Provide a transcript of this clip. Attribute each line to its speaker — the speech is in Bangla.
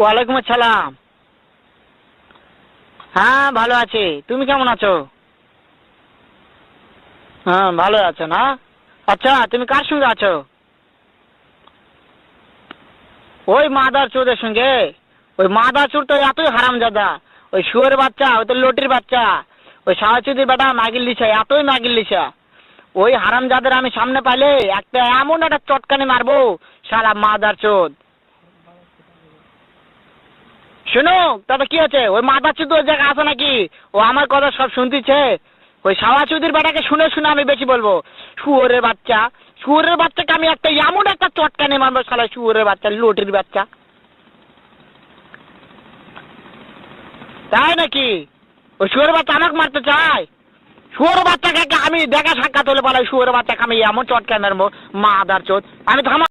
Speaker 1: ওয়ালাইকুম আসসালাম। হ্যাঁ ভালো আছি, তুমি কেমন আছো? হ্যাঁ ভালো আছো না? আচ্ছা তুমি কার সঙ্গে আছো? ওই মাদার চোদের সঙ্গে। ওই মাদার চোর তো এতই হারামজাদা। ওই শুয়োরের বাচ্চা, ওই তো লটির বাচ্চা, ওই সাহাচুদির বেটা মাগিল লিসা, এতই মাগিল লিসা। ওই হারামজাদের আমি সামনে পাইলে একটা এমন একটা চটকানি মারবো, শালা মাদার চোদ। শোনো, তাতে কি আছে? ওই মাদার চোদ ওই জায়গায় আছে নাকি? ও আমার কথা সব শুনতিছে। ওই সাওয়াচুদির বেটাকে শুনে শুনে আমি বেশি বলবো। শুয়োরের বাচ্চা, শুয়োরের বাচ্চাকে আমি একটা এমন একটা চটকানি মারবো, শালা শুয়োরের বাচ্চা, লটির বাচ্চা। তাই নাকি? ওই শুয়োরের বাচ্চা আমাকে মারতে চায়? শুয়োরের বাচ্চাকে আমি দেখা সাক্ষাৎ হলে পালাই, শুয়োরের বাচ্চাকে আমি এমন চটকানি মারবো, মাদার চোদ। আমি থামা।